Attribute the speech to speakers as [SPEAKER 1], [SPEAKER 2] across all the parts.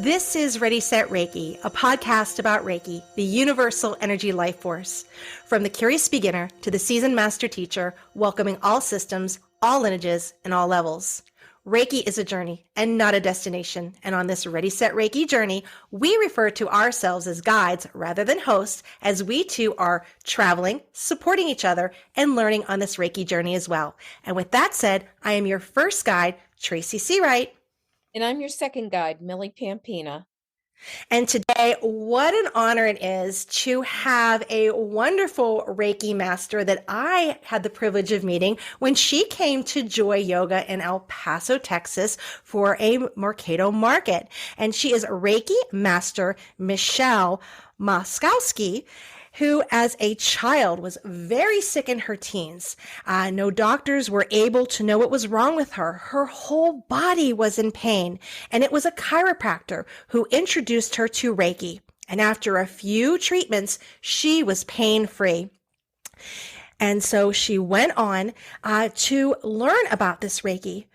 [SPEAKER 1] This is Ready, Set, Reiki, a podcast about Reiki, the universal energy life force. From the curious beginner to the seasoned master teacher, welcoming all systems, all lineages, and all levels. Reiki is a journey and not a destination. And on this Ready, Set, Reiki journey, we refer to ourselves as guides rather than hosts, as we too are traveling, supporting each other, and learning on this Reiki journey as well. And with that said, I am your first guide, Tracy C. Wright.
[SPEAKER 2] And I'm your second guide, Millie Pampina.
[SPEAKER 1] And today, what an honor it is to have a wonderful Reiki master that I had the privilege of meeting when she came to Joy Yoga in El Paso, Texas for a Mercado market. And she is Reiki master Michelle Moskauski, who as a child was very sick in her teens. No doctors were able to know what was wrong with her. Her whole body was in pain. And it was a chiropractor who introduced her to Reiki. And after a few treatments, she was pain-free. And so she went on to learn about this Reiki.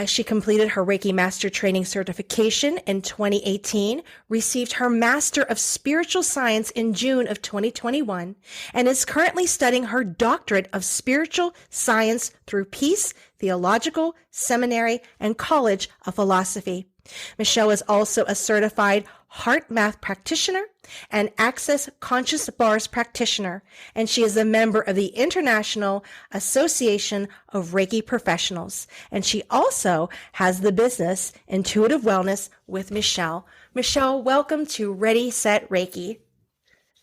[SPEAKER 1] She completed her Reiki Master Training Certification in 2018, received her Master of Spiritual Science in June of 2021, and is currently studying her Doctorate of Spiritual Science through Peace Theological Seminary and College of Philosophy. Michelle is also a certified Heart Math practitioner and Access Conscious Bars practitioner, and she is a member of the International Association of Reiki Professionals. And she also has the business Intuitive Wellness with Michelle. Michelle, welcome to Ready, Set, Reiki.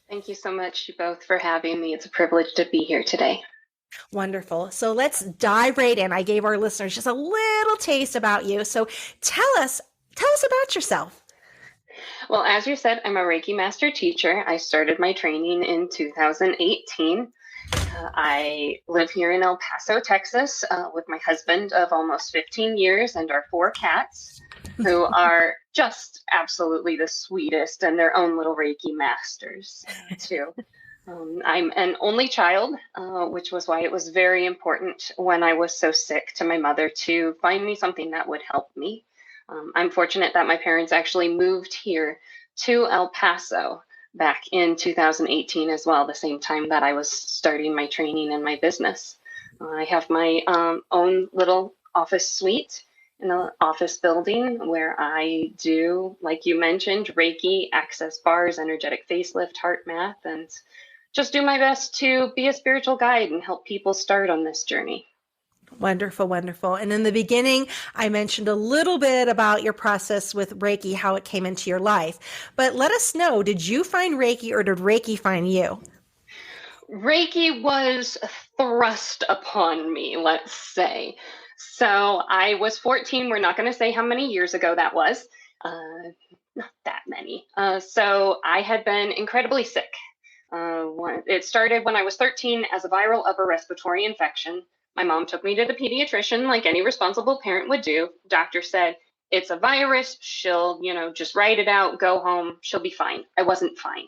[SPEAKER 3] Thank you so much, you both, for having me. It's a privilege to be here today.
[SPEAKER 1] Wonderful. So let's dive right in. I gave our listeners just a little taste about you. So tell us about yourself.
[SPEAKER 3] Well, as you said, I'm a Reiki master teacher. I started my training in 2018. I live here in El Paso, Texas, with my husband of almost 15 years and our 4 cats, who are just absolutely the sweetest and their own little Reiki masters, too. I'm an only child, which was why it was very important when I was so sick to my mother to find me something that would help me. I'm fortunate that my parents actually moved here to El Paso back in 2018 as well, the same time that I was starting my training and my business. I have my own little office suite in an office building where I do, like you mentioned, Reiki, access bars, energetic facelift, heart math, and just do my best to be a spiritual guide and help people start on this journey.
[SPEAKER 1] Wonderful, wonderful. And in the beginning, I mentioned a little bit about your process with Reiki, how it came into your life. But let us know, did you find Reiki or did Reiki find you?
[SPEAKER 3] Reiki was thrust upon me, let's say. So I was 14. We're not going to say how many years ago that was. Not that many. So I had been incredibly sick. It started when I was 13 as a viral upper respiratory infection. My mom took me to the pediatrician like any responsible parent would do. Doctor said, it's a virus. She'll, just write it out, go home. She'll be fine. I wasn't fine.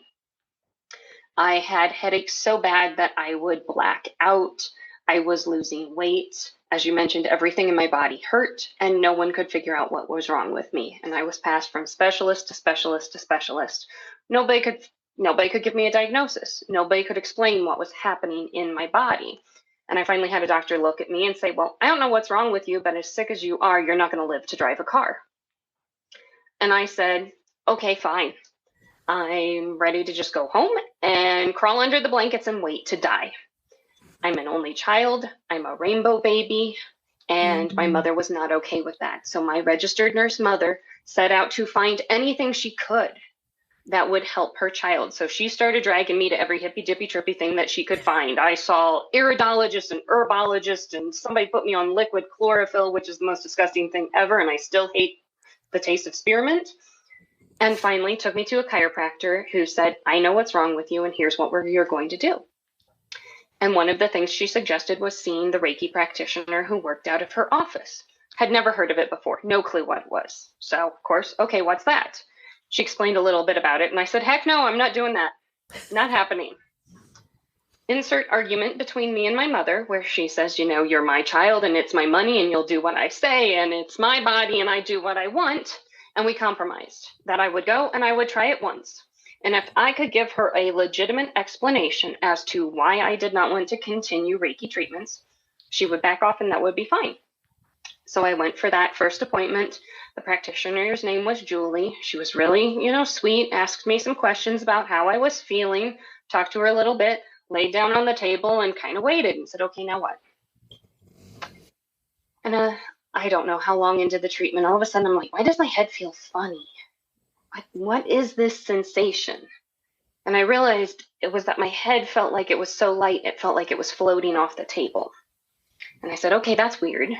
[SPEAKER 3] I had headaches so bad that I would black out. I was losing weight. As you mentioned, everything in my body hurt and no one could figure out what was wrong with me. And I was passed from specialist to specialist to specialist. Nobody could give me a diagnosis. Nobody could explain what was happening in my body. And I finally had a doctor look at me and say, well, I don't know what's wrong with you, but as sick as you are, you're not going to live to drive a car. And I said, okay, fine. I'm ready to just go home and crawl under the blankets and wait to die. I'm an only child. I'm a rainbow baby. And my mother was not okay with that. So my registered nurse mother set out to find anything she could that would help her child. So she started dragging me to every hippy dippy trippy thing that she could find. I saw iridologists and herbologists, and somebody put me on liquid chlorophyll, which is the most disgusting thing ever. And I still hate the taste of spearmint. And finally took me to a chiropractor who said, I know what's wrong with you and here's what you're going to do. And one of the things she suggested was seeing the Reiki practitioner who worked out of her office. Had never heard of it before, no clue what it was. So of course, okay, what's that? She explained a little bit about it, and I said, heck no, I'm not doing that. Not happening. Insert argument between me and my mother, where she says, you're my child, and it's my money, and you'll do what I say, and it's my body, and I do what I want. And we compromised that I would go and I would try it once. And if I could give her a legitimate explanation as to why I did not want to continue Reiki treatments, she would back off and that would be fine. So I went for that first appointment. The practitioner's name was Julie. She was really, sweet, asked me some questions about how I was feeling, talked to her a little bit, laid down on the table and kind of waited and said, okay, now what? And I don't know how long into the treatment, all of a sudden I'm like, why does my head feel funny? What is this sensation? And I realized it was that my head felt like it was so light, it felt like it was floating off the table. And I said, okay, that's weird.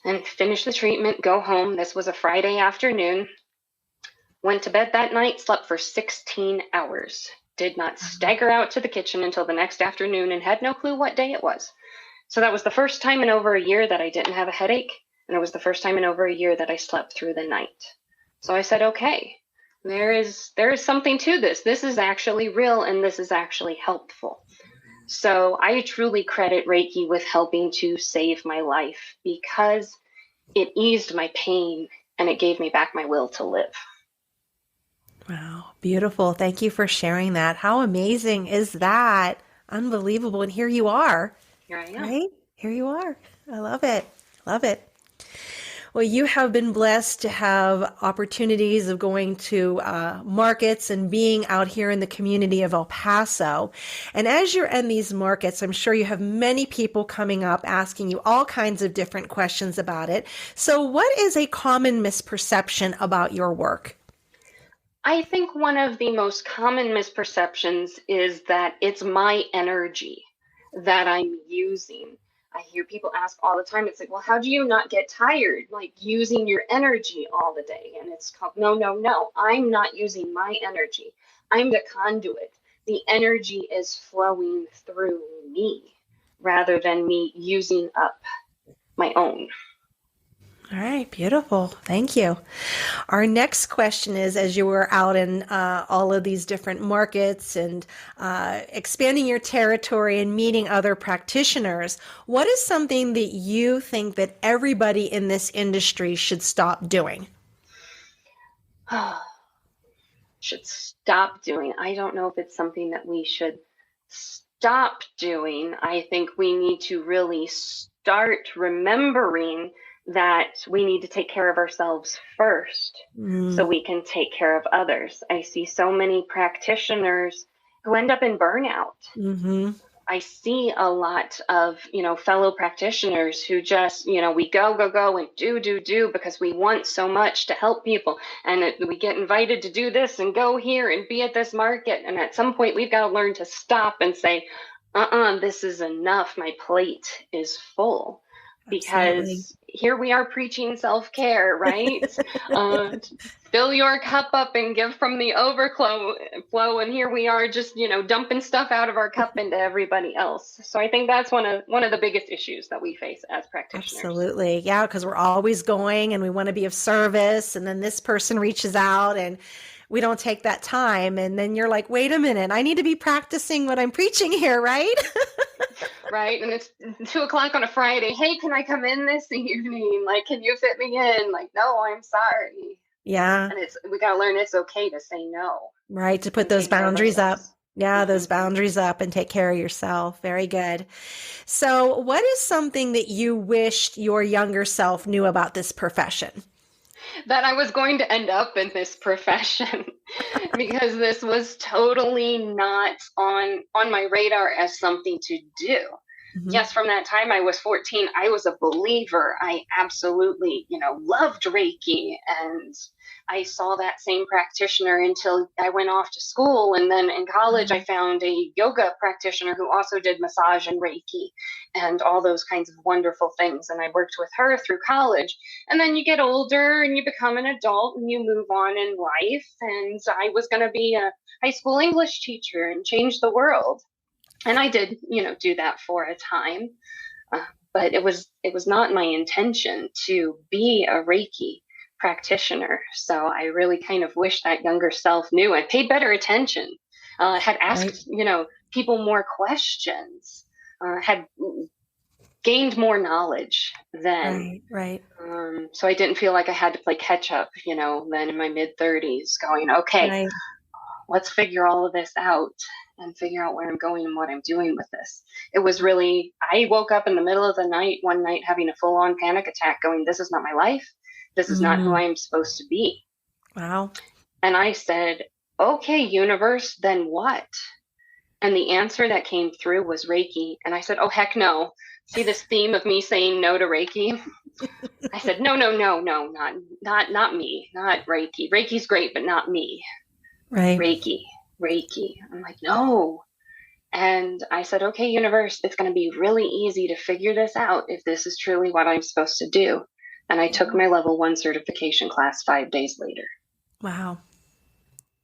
[SPEAKER 3] And finished the treatment, go home. This was a Friday afternoon. Went to bed that night, slept for 16 hours. Did not stagger out to the kitchen until the next afternoon and had no clue what day it was. So that was the first time in over a year that I didn't have a headache. And it was the first time in over a year that I slept through the night. So I said, okay, there is something to this. This is actually real and this is actually helpful. So I truly credit Reiki with helping to save my life because it eased my pain and it gave me back my will to live.
[SPEAKER 1] Wow, beautiful. Thank you for sharing that. How amazing is that? Unbelievable. And here you are.
[SPEAKER 3] Here I am.
[SPEAKER 1] Right? Here you are. I love it. Love it. Well, you have been blessed to have opportunities of going to markets and being out here in the community of El Paso. And as you're in these markets, I'm sure you have many people coming up asking you all kinds of different questions about it. So what is a common misperception about your work?
[SPEAKER 3] I think one of the most common misperceptions is that it's my energy that I'm using. I hear people ask all the time, it's like, well, how do you not get tired, like using your energy all the day? And it's called, no, I'm not using my energy. I'm the conduit. The energy is flowing through me rather than me using up my own.
[SPEAKER 1] All right, beautiful. Thank you. Our next question is, as you were out in all of these different markets and expanding your territory and meeting other practitioners, what is something that you think that everybody in this industry should stop doing?
[SPEAKER 3] Should stop doing. I don't know if it's something that we should stop doing. I think we need to really start remembering that we need to take care of ourselves first so we can take care of others. I see so many practitioners who end up in burnout. Mm-hmm. I see a lot of, fellow practitioners who just, we go and do because we want so much to help people. And we get invited to do this and go here and be at this market. And at some point we've got to learn to stop and say, this is enough. My plate is full. Because
[SPEAKER 1] Absolutely.
[SPEAKER 3] here we are preaching self-care, right? Fill your cup up and give from the overflow. And here we are just, dumping stuff out of our cup into everybody else. So I think that's one of the biggest issues that we face as practitioners.
[SPEAKER 1] Absolutely. Yeah, because we're always going and we want to be of service. And then this person reaches out and we don't take that time. And then you're like, wait a minute, I need to be practicing what I'm preaching here, right?
[SPEAKER 3] Right. And it's 2:00 on a Friday. Hey, can I come in this evening? Like, can you fit me in? Like, no, I'm sorry.
[SPEAKER 1] Yeah.
[SPEAKER 3] And we got to learn it's okay to say no.
[SPEAKER 1] Right. To put those boundaries up. Yeah. Those boundaries up and take care of yourself. Very good. So what is something that you wished your younger self knew about this profession?
[SPEAKER 3] That I was going to end up in this profession because this was totally not on my radar as something to do. Mm-hmm. Yes, from that time I was 14, I was a believer. I absolutely, loved Reiki, and I saw that same practitioner until I went off to school. And then in college, I found a yoga practitioner who also did massage and Reiki and all those kinds of wonderful things. And I worked with her through college. And then you get older and you become an adult and you move on in life. And I was going to be a high school English teacher and change the world. And I did, do that for a time. But it was not my intention to be a Reiki practitioner. So I really kind of wish that younger self knew and paid better attention, had asked, people more questions, had gained more knowledge then.
[SPEAKER 1] Right.
[SPEAKER 3] So I didn't feel like I had to play catch up, then in my mid 30s going, okay,
[SPEAKER 1] Right.
[SPEAKER 3] let's figure all of this out and figure out where I'm going and what I'm doing with this. It was really, I woke up in the middle of the night one night having a full on panic attack going, this is not my life. This is not who I am supposed to be.
[SPEAKER 1] Wow.
[SPEAKER 3] And I said, okay, universe, then what? And the answer that came through was Reiki. And I said, oh, heck no. See this theme of me saying no to Reiki? I said, no, not me, not Reiki. Reiki's great, but not me.
[SPEAKER 1] Right.
[SPEAKER 3] Reiki. I'm like, no. And I said, okay, universe, it's going to be really easy to figure this out if this is truly what I'm supposed to do. And I took my level 1 certification class 5 days later.
[SPEAKER 1] Wow.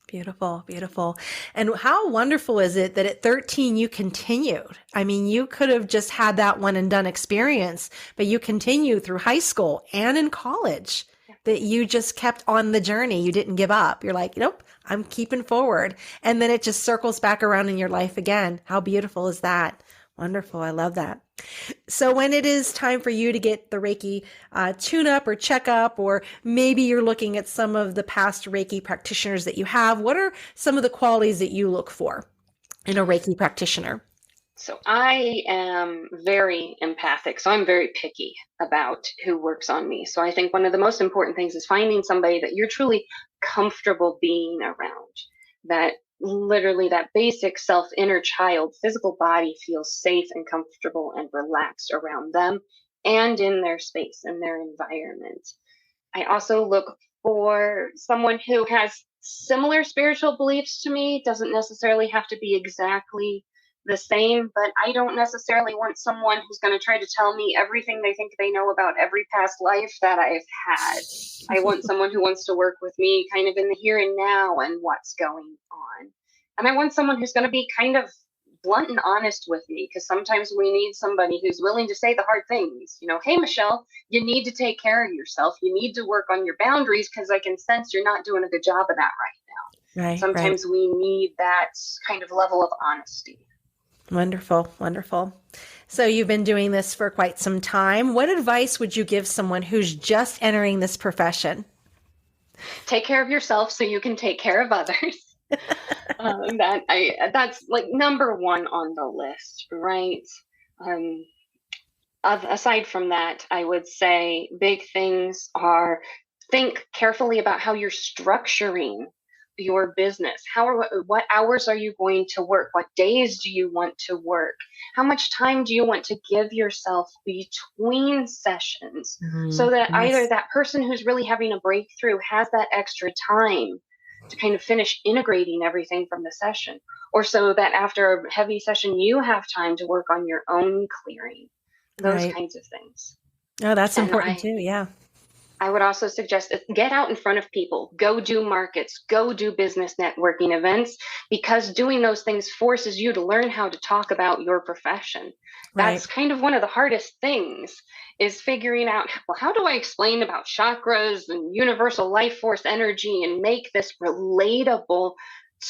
[SPEAKER 1] Beautiful, beautiful. And how wonderful is it that at 13 you continued? I mean, you could have just had that one and done experience, but you continued through high school and in college, that you just kept on the journey. You didn't give up. You're like, nope, I'm keeping forward. And then it just circles back around in your life again. How beautiful is that? Wonderful. I love that. So when it is time for you to get the Reiki tune up or check up, or maybe you're looking at some of the past Reiki practitioners that you have, what are some of the qualities that you look for in a Reiki practitioner?
[SPEAKER 3] So I am very empathic. So I'm very picky about who works on me. So I think one of the most important things is finding somebody that you're truly comfortable being around, that literally that basic self inner child physical body feels safe and comfortable and relaxed around them and in their space and their environment. I also look for someone who has similar spiritual beliefs to me. Doesn't necessarily have to be exactly the same, but I don't necessarily want someone who's going to try to tell me everything they think they know about every past life that I've had. I want someone who wants to work with me kind of in the here and now and what's going on. And I want someone who's going to be kind of blunt and honest with me, because sometimes we need somebody who's willing to say the hard things. Hey, Michelle, you need to take care of yourself. You need to work on your boundaries because I can sense you're not doing a good job of that right now.
[SPEAKER 1] Right.
[SPEAKER 3] Sometimes we need that kind of level of honesty.
[SPEAKER 1] Wonderful. Wonderful. So you've been doing this for quite some time. What advice would you give someone who's just entering this profession?
[SPEAKER 3] Take care of yourself so you can take care of others. That's like number 1 on the list, right? Aside from that, I would say big things are think carefully about how you're structuring your business. What hours are you going to work? What days do you want to work? How much time do you want to give yourself between sessions, so that either that person who's really having a breakthrough has that extra time to kind of finish integrating everything from the session, or so that after a heavy session, you have time to work on your own clearing, those kinds of things.
[SPEAKER 1] Oh, that's important too. Yeah.
[SPEAKER 3] I would also suggest get out in front of people, go do markets, go do business networking events, because doing those things forces you to learn how to talk about your profession. That's kind of one of the hardest things, is figuring out, well, how do I explain about chakras and universal life force energy and make this relatable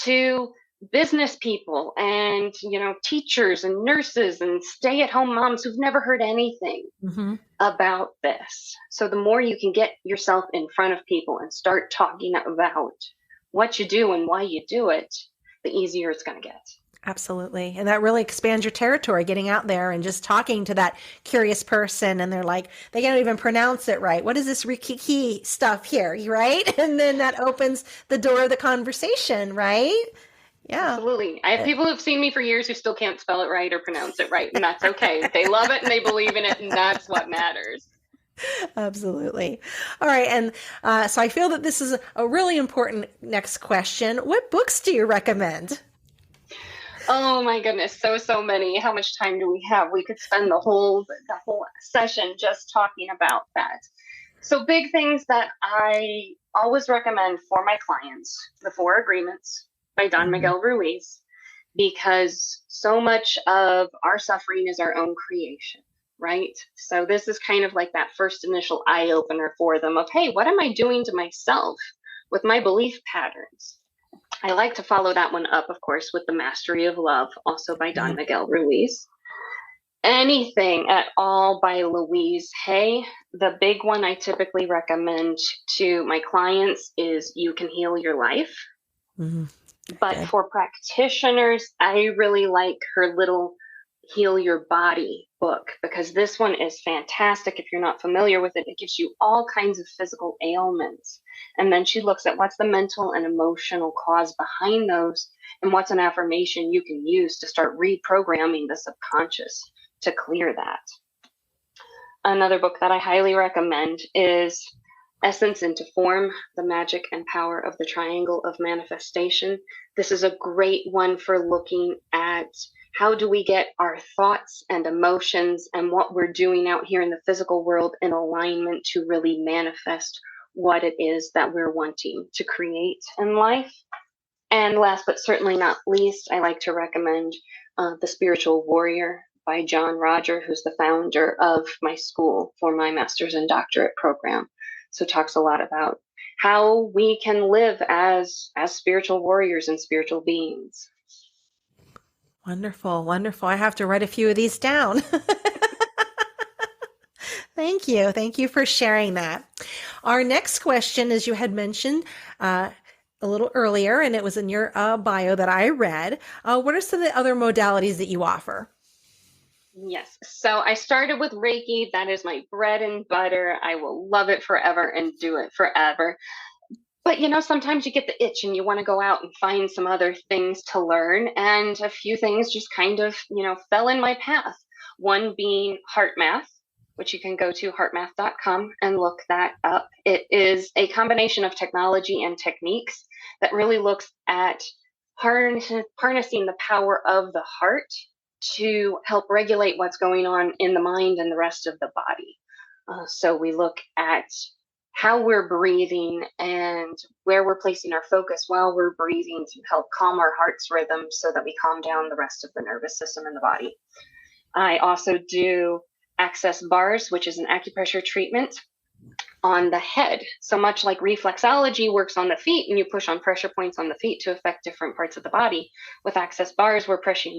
[SPEAKER 3] to business people and, teachers and nurses and stay-at-home moms who've never heard anything about this. So the more you can get yourself in front of people and start talking about what you do and why you do it, the easier it's going to get.
[SPEAKER 1] Absolutely. And that really expands your territory, getting out there and just talking to that curious person. And they're like, they can't even pronounce it right. What is this Reiki stuff here? Right? And then that opens the door of the conversation, right? Yeah.
[SPEAKER 3] Absolutely. I have people who've seen me for years who still can't spell it right or pronounce it right. And that's okay. They love it and they believe in it. And that's what matters.
[SPEAKER 1] Absolutely. All right. And so I feel that this is a really important next question. What books do you recommend?
[SPEAKER 3] Oh my goodness. So many. How much time do we have? We could spend the whole session just talking about that. So big things that I always recommend for my clients: The 4 Agreements by Don Miguel Ruiz, because so much of our suffering is our own creation, right? So this is kind of like that first initial eye opener for them of, hey, what am I doing to myself with my belief patterns? I like to follow that one up, of course, with The Mastery of Love, also by Don Miguel Ruiz. anything at all by Louise Hay. The big one I typically recommend to my clients is You Can Heal Your Life.
[SPEAKER 1] Mhm.
[SPEAKER 3] But
[SPEAKER 1] Good.
[SPEAKER 3] for practitioners, I really like her little Heal Your Body book, because this one is fantastic. If you're not familiar with it, it gives you all kinds of physical ailments. And then she looks at what's the mental and emotional cause behind those, and what's an affirmation you can use to start reprogramming the subconscious to clear that. Another book that I highly recommend is Essence into Form, The Magic and Power of the Triangle of Manifestation. This is a great one for looking at how do we get our thoughts and emotions and what we're doing out here in the physical world in alignment to really manifest what it is that we're wanting to create in life. And last but certainly not least, I like to recommend The Spiritual Warrior by John Roger, who's the founder of my school for my master's and doctorate program. So talks a lot about how we can live as spiritual warriors and spiritual beings.
[SPEAKER 1] Wonderful. Wonderful. I have to write a few of these down. Thank you. Thank you for sharing that. Our next question, as you had mentioned a little earlier, and it was in your bio that I read, what are some of the other modalities that you offer?
[SPEAKER 3] Yes. So I started with Reiki. That is my bread and butter. I will love it forever and do it forever. But sometimes you get the itch and you want to go out and find some other things to learn. And a few things just kind of, fell in my path. One being heart math, which you can go to heartmath.com and look that up. It is a combination of technology and techniques that really looks at harnessing the power of the heart to help regulate what's going on in the mind and the rest of the body. So we look at how we're breathing and where we're placing our focus while we're breathing to help calm our heart's rhythm so that we calm down the rest of the nervous system in the body. I also do access bars, which is an acupressure treatment on the head. So much like reflexology works on the feet and you push on pressure points on the feet to affect different parts of the body, with access bars, we're pressure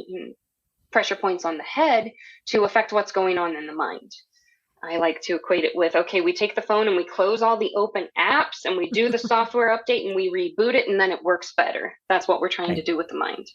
[SPEAKER 3] points on the head to affect what's going on in the mind. I like to equate it with, okay, we take the phone and we close all the open apps and we do the software update and we reboot it and then it works better. That's what we're trying to do with the mind.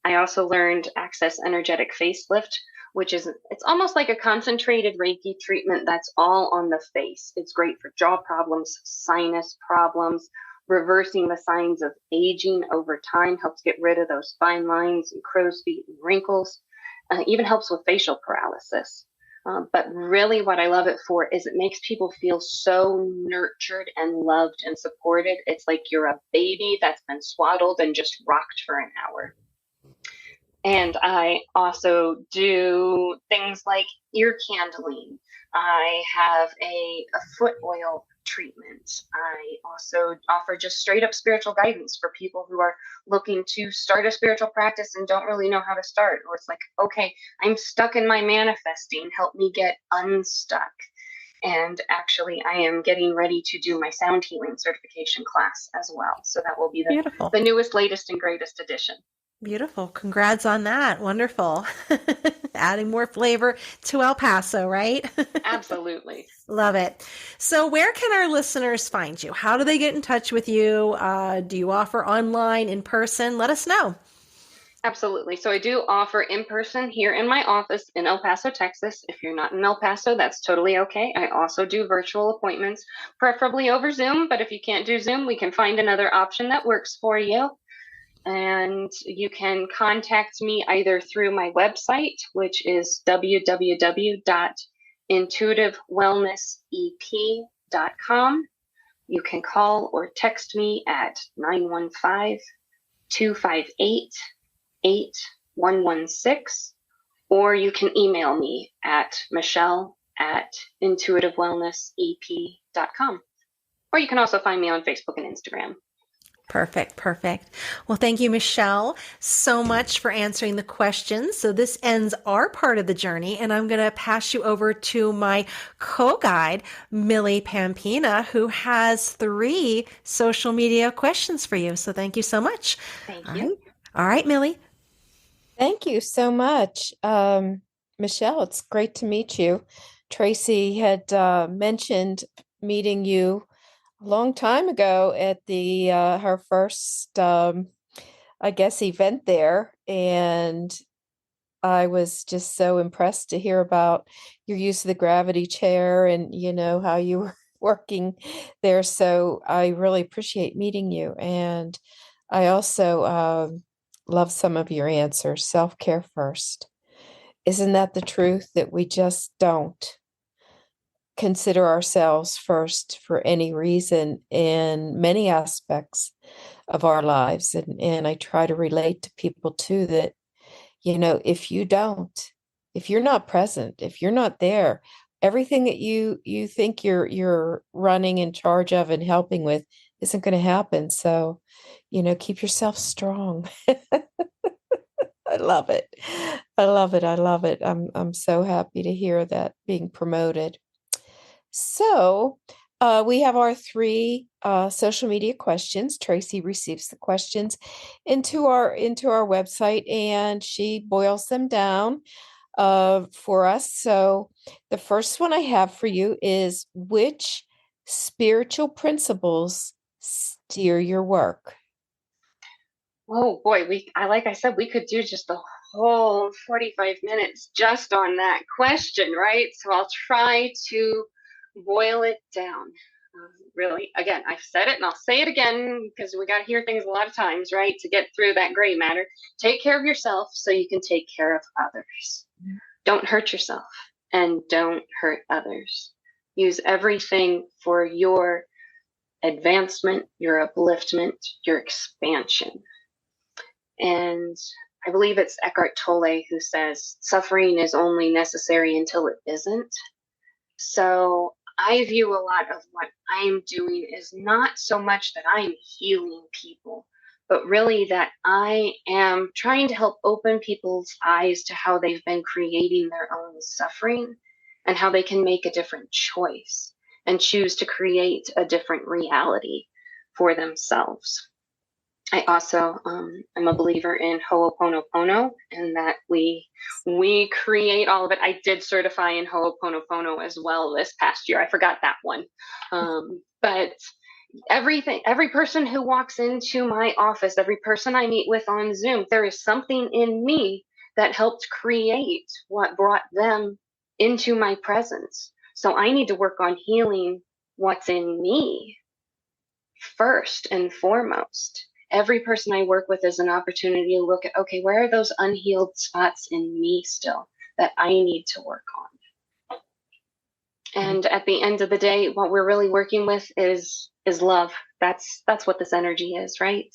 [SPEAKER 3] I also learned Access Energetic Facelift, which is, it's almost like a concentrated Reiki treatment that's all on the face. It's great for jaw problems, sinus problems, reversing the signs of aging over time, helps get rid of those fine lines and crow's feet and wrinkles. Even helps with facial paralysis. But really what I love it for is it makes people feel so nurtured and loved and supported. It's like you're a baby that's been swaddled and just rocked for an hour. And I also do things like ear candling. I have a foot oil treatment. I also offer just straight up spiritual guidance for people who are looking to start a spiritual practice and don't really know how to start. Or it's like, okay, I'm stuck in my manifesting. Help me get unstuck. And actually, I am getting ready to do my sound healing certification class as well. So that will be the newest, latest, and greatest addition.
[SPEAKER 1] Beautiful. Congrats on that. Wonderful. Adding more flavor to El Paso, right?
[SPEAKER 3] Absolutely.
[SPEAKER 1] Love it. So where can our listeners find you? How do they get in touch with you? Do you offer online, in person? Let us know.
[SPEAKER 3] Absolutely. So I do offer in person here in my office in El Paso, Texas. If you're not in El Paso, that's totally okay. I also do virtual appointments, preferably over Zoom. But if you can't do Zoom, we can find another option that works for you. And you can contact me either through my website, which is www.intuitivewellnessep.com. You can call or text me at 915-258-8116, or you can email me at michelle@intuitivewellnessep.com. Or you can also find me on Facebook and Instagram.
[SPEAKER 1] Perfect. Perfect. Well, thank you, Michelle, so much for answering the questions. So this ends our part of the journey, and I'm going to pass you over to my co-guide, Millie Pampina, who has 3 social media questions for you. So thank you so much.
[SPEAKER 3] Thank you.
[SPEAKER 1] All right, Millie.
[SPEAKER 2] Thank you so much. Michelle, it's great to meet you. Tracy had mentioned meeting you a long time ago at the her first, I guess, event there, and I was just so impressed to hear about your use of the gravity chair and how you were working there. So I really appreciate meeting you, and I also love some of your answers. Self-care first. Isn't that the truth that we just don't consider ourselves first for any reason in many aspects of our lives? And I try to relate to people too that, if you don't, if you're not present, if you're not there, everything that you think you're running in charge of and helping with isn't going to happen. So, keep yourself strong. I love it. I love it. I love it. I'm so happy to hear that being promoted. So, we have our three social media questions. Tracy receives the questions into our website, and she boils them down for us. So, the first one I have for you is, which spiritual principles steer your work?
[SPEAKER 3] Oh boy, like I said, we could do just the whole 45 minutes just on that question, right? So I'll try to boil it down. Really, again, I've said it and I'll say it again because we got to hear things a lot of times, right? To get through that gray matter. Take care of yourself so you can take care of others. Don't hurt yourself and don't hurt others. Use everything for your advancement, your upliftment, your expansion. And I believe it's Eckhart Tolle who says suffering is only necessary until it isn't. So I view a lot of what I'm doing is not so much that I'm healing people, but really that I am trying to help open people's eyes to how they've been creating their own suffering and how they can make a different choice and choose to create a different reality for themselves. I also am a believer in Ho'oponopono and that we create all of it. I did certify in Ho'oponopono as well this past year. I forgot that one. But every person who walks into my office, every person I meet with on Zoom, there is something in me that helped create what brought them into my presence. So I need to work on healing what's in me first and foremost. Every person I work with is an opportunity to look at, okay, where are those unhealed spots in me still that I need to work on? And at the end of the day, what we're really working with is love. That's what this energy is, right?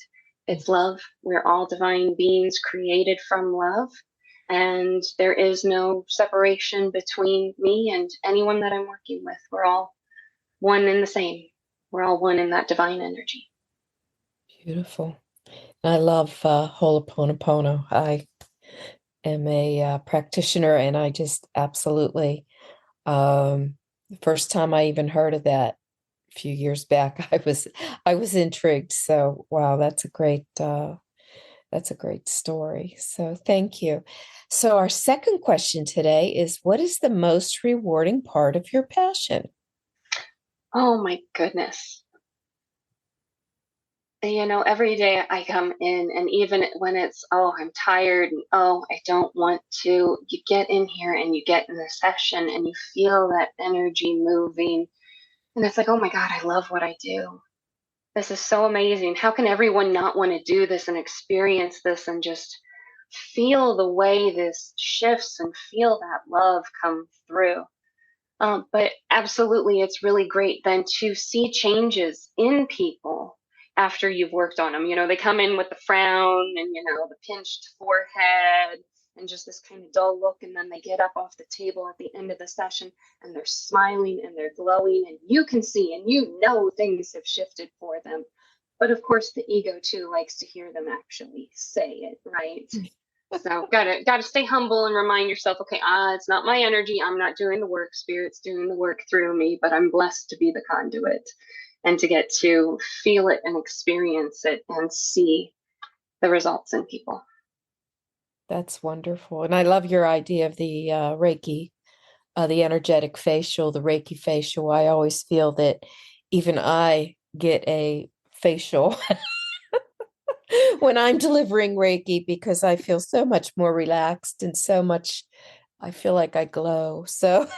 [SPEAKER 3] It's love. We're all divine beings created from love. And there is no separation between me and anyone that I'm working with. We're all one and the same. We're all one in that divine energy.
[SPEAKER 2] Beautiful. I love Ho'oponopono. I am a practitioner, and I just absolutely, the first time I even heard of that a few years back, I was intrigued. So wow, that's a great story. So thank you. So our second question today is, what is the most rewarding part of your passion?
[SPEAKER 3] Oh my goodness. Every day I come in, and even when it's, oh, I'm tired and oh, I don't want to, you get in here and you get in the session and you feel that energy moving. And it's like, oh my God, I love what I do. This is so amazing. How can everyone not want to do this and experience this and just feel the way this shifts and feel that love come through? But absolutely, it's really great then to see changes in people after you've worked on them. They come in with the frown and, the pinched forehead and just this kind of dull look. And then they get up off the table at the end of the session and they're smiling and they're glowing, and you can see and things have shifted for them. But of course, the ego too likes to hear them actually say it, right? So gotta stay humble and remind yourself, okay, it's not my energy. I'm not doing the work. Spirit's doing the work through me, but I'm blessed to be the conduit and to get to feel it and experience it and see the results in people.
[SPEAKER 2] That's wonderful. And I love your idea of the Reiki, the energetic facial, the Reiki facial. I always feel that even I get a facial when I'm delivering Reiki because I feel so much more relaxed and so much, I feel like I glow. So,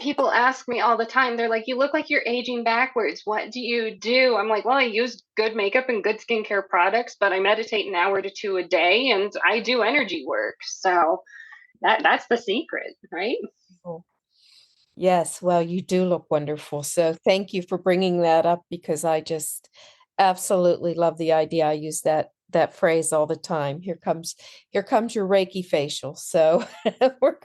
[SPEAKER 3] People ask me all the time, they're like, you look like you're aging backwards. What do you do? I'm like, well, I use good makeup and good skincare products, but I meditate an hour to two a day and I do energy work. So that's the secret, right?
[SPEAKER 2] yes, well, you do look wonderful. So thank you for bringing that up because I just absolutely love the idea. I use that phrase all the time. Here comes your Reiki facial. So we're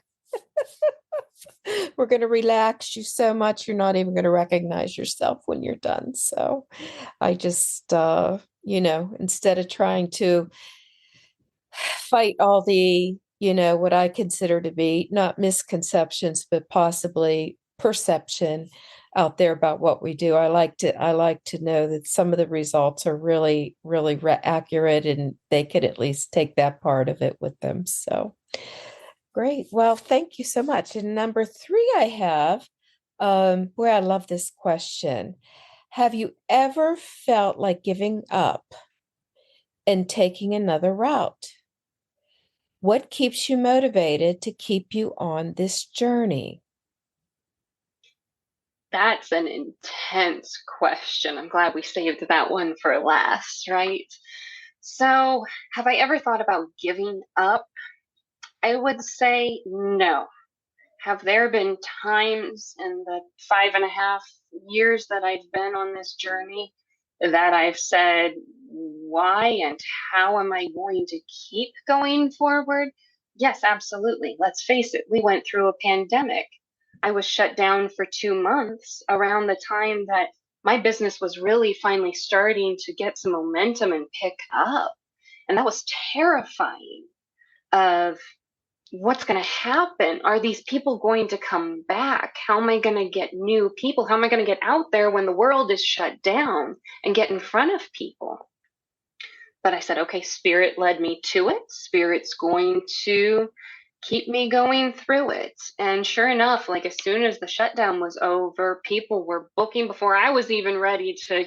[SPEAKER 2] we're going to relax you so much you're not even going to recognize yourself when you're done. So I just instead of trying to fight all the, what I consider to be not misconceptions, but possibly perception out there about what we do. I like to know that some of the results are really, really accurate and they could at least take that part of it with them. So great. Well, thank you so much. And number three, I have, where I love this question. Have you ever felt like giving up and taking another route? What keeps you motivated to keep you on this journey?
[SPEAKER 3] That's an intense question. I'm glad we saved that one for last, right? So, have I ever thought about giving up? I would say no. Have there been times in the 5.5 years that I've been on this journey that I've said, why and how am I going to keep going forward? Yes, absolutely. Let's face it, we went through a pandemic. I was shut down for 2 months around the time that my business was really finally starting to get some momentum and pick up. And that was terrifying of what's going to happen? Are these people going to come back? How am I going to get new people? How am I going to get out there when the world is shut down and get in front of people? But I said, okay, Spirit led me to it. Spirit's going to keep me going through it. And sure enough, like as soon as the shutdown was over, people were booking before I was even ready to,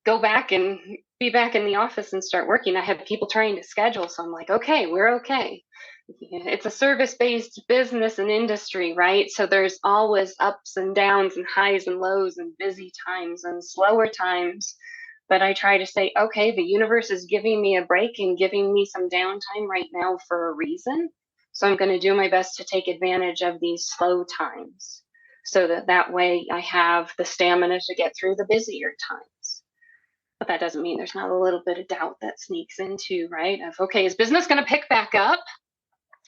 [SPEAKER 3] go back and be back in the office and start working. I had people trying to schedule. So I'm like, okay, we're okay. It's a service-based business and industry, right? So there's always ups and downs and highs and lows and busy times and slower times. But I try to say, okay, the universe is giving me a break and giving me some downtime right now for a reason. So I'm going to do my best to take advantage of these slow times so that way I have the stamina to get through the busier times. But that doesn't mean there's not a little bit of doubt that sneaks into, right? Of, okay, is business going to pick back up?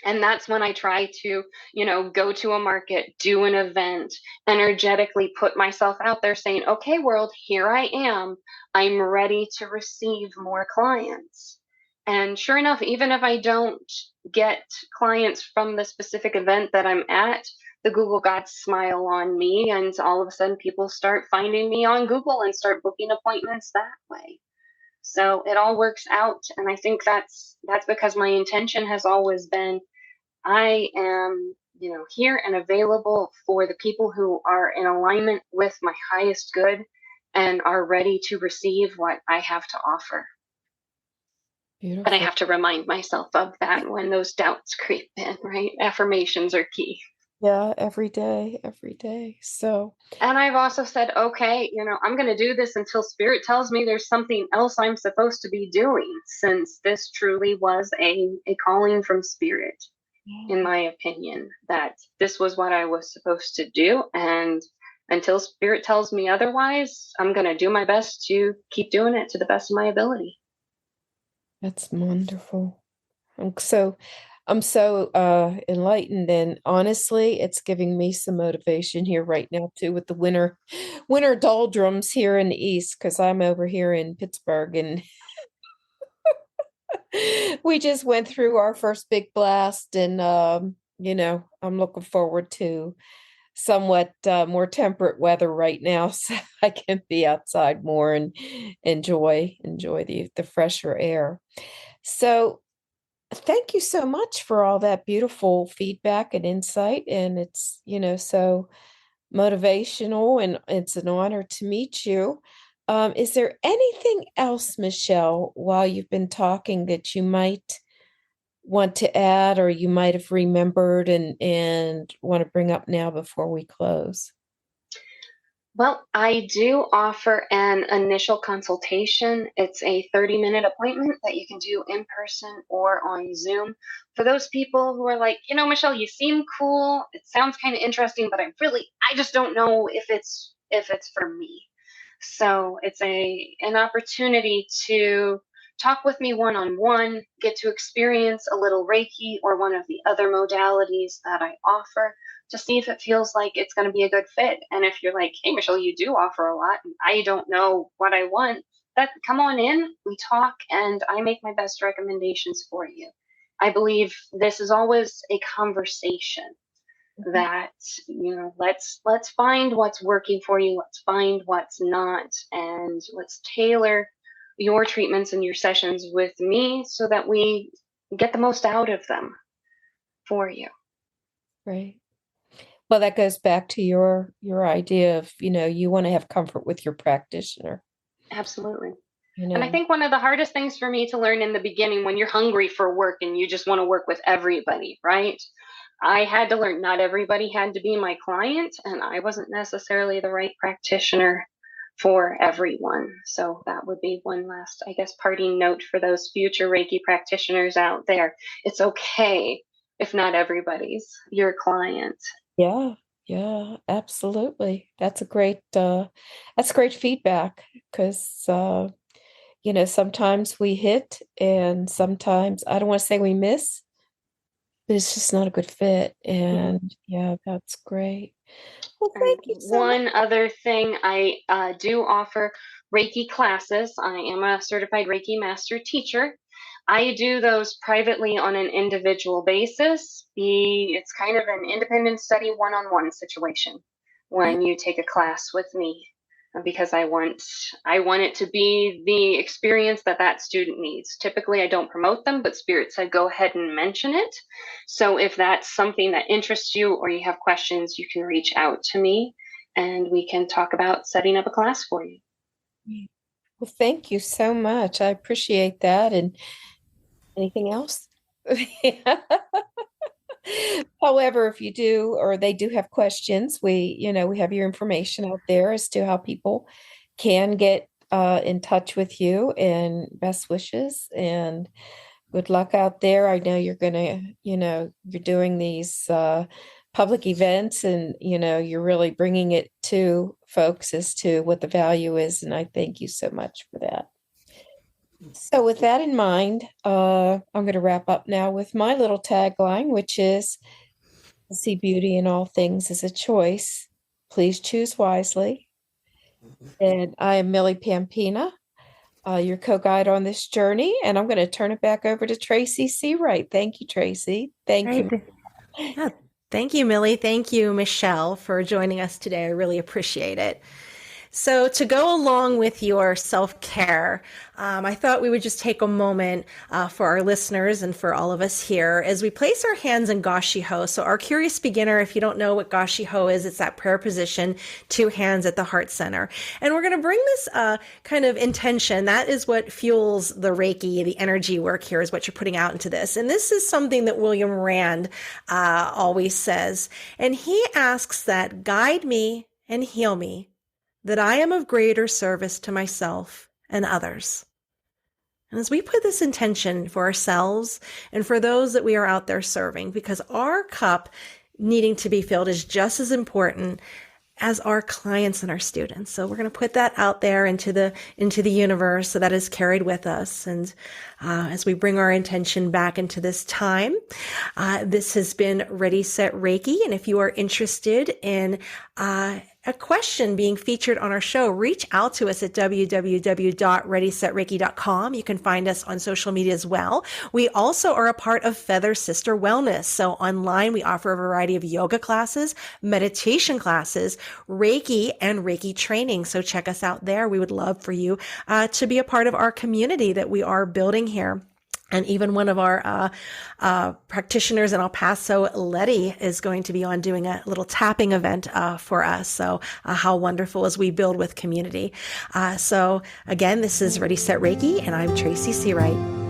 [SPEAKER 3] And that's when I try to, go to a market, do an event, energetically put myself out there saying, okay, world, here I am. I'm ready to receive more clients. And sure enough, even if I don't get clients from the specific event that I'm at, the Google gods smile on me. And all of a sudden, people start finding me on Google and start booking appointments that way. So it all works out. And I think that's because my intention has always been I am, here and available for the people who are in alignment with my highest good and are ready to receive what I have to offer.
[SPEAKER 2] Beautiful.
[SPEAKER 3] But I have to remind myself of that when those doubts creep in, right? Affirmations are key.
[SPEAKER 2] Yeah, every day, every day. So,
[SPEAKER 3] and I've also said, okay, I'm going to do this until Spirit tells me there's something else I'm supposed to be doing, since this truly was a calling from Spirit, in my opinion, that this was what I was supposed to do. And until Spirit tells me otherwise, I'm going to do my best to keep doing it to the best of my ability.
[SPEAKER 2] that's wonderful. I'm so enlightened, and honestly, it's giving me some motivation here right now too with the winter doldrums here in the east, because I'm over here in Pittsburgh and we just went through our first big blast, and I'm looking forward to somewhat more temperate weather right now, so I can be outside more and enjoy the fresher air. So Thank you so much for all that beautiful feedback and insight. And it's, so motivational, and it's an honor to meet you. Is there anything else, Michelle, while you've been talking that you might want to add or you might have remembered and want to bring up now before we close?
[SPEAKER 3] Well, I do offer an initial consultation. It's a 30-minute appointment that you can do in person or on Zoom. For those people who are like, Michelle, you seem cool. It sounds kind of interesting, but I just don't know if it's for me. So it's an opportunity to talk with me one-on-one, get to experience a little Reiki or one of the other modalities that I offer, to see if it feels like it's going to be a good fit. And if you're like, hey, Michelle, you do offer a lot, and I don't know what I want, that come on in, we talk, and I make my best recommendations for you. I believe this is always a conversation that, let's find what's working for you, let's find what's not, and let's tailor your treatments and your sessions with me so that we get the most out of them for you.
[SPEAKER 2] Right. Well, that goes back to your idea of, you want to have comfort with your practitioner.
[SPEAKER 3] Absolutely. And I think one of the hardest things for me to learn in the beginning, when you're hungry for work and you just want to work with everybody, right? I had to learn not everybody had to be my client, and I wasn't necessarily the right practitioner for everyone. So that would be one last, I guess, parting note for those future Reiki practitioners out there. It's okay if not everybody's your client.
[SPEAKER 2] Yeah, absolutely. That's great feedback, because sometimes we hit and sometimes, I don't want to say we miss, but it's just not a good fit. And yeah, that's great. Well, thank you so much.
[SPEAKER 3] One other thing, I do offer Reiki classes. I am a certified Reiki master teacher. I do those privately on an individual basis. It's kind of an independent study one-on-one situation when you take a class with me, because I want it to be the experience that student needs. Typically, I don't promote them, but Spirit said go ahead and mention it. So if that's something that interests you or you have questions, you can reach out to me and we can talk about setting up a class for you.
[SPEAKER 2] Well, thank you so much. I appreciate that. And anything else? However, if you do, or they do have questions, we have your information out there as to how people can get in touch with you, and best wishes and good luck out there. I know you're doing these public events, and, you're really bringing it to folks as to what the value is. And I thank you so much for that. So with that in mind, I'm going to wrap up now with my little tagline, which is, see beauty in all things as a choice. Please choose wisely. And I am Millie Pampina, your co-guide on this journey. And I'm going to turn it back over to Tracy Seawright. Thank you, Tracy. Thank you.
[SPEAKER 1] Yeah, thank you, Millie. Thank you, Michelle, for joining us today. I really appreciate it. So to go along with your self-care, I thought we would just take a moment for our listeners and for all of us here as we place our hands in Gashi-ho. So our curious beginner, if you don't know what Gashi-ho is, it's that prayer position, 2 hands at the heart center. And we're going to bring this kind of intention. That is what fuels the Reiki, the energy work here is what you're putting out into this. And this is something that William Rand always says. And he asks that guide me and heal me, that I am of greater service to myself and others. And as we put this intention for ourselves and for those that we are out there serving, because our cup needing to be filled is just as important as our clients and our students. So we're going to put that out there into the universe, so that is carried with us. And as we bring our intention back into this time, this has been Ready, Set, Reiki. And if you are interested in a question being featured on our show, reach out to us at www.readysetreiki.com. You can find us on social media as well. We also are a part of Feather Sister Wellness. So online, we offer a variety of yoga classes, meditation classes, Reiki, and Reiki training. So check us out there. We would love for you to be a part of our community that we are building here. And even one of our practitioners in El Paso, Letty, is going to be on doing a little tapping event for us. So how wonderful as we build with community. So again, this is Ready, Set, Reiki, and I'm Tracy Seawright.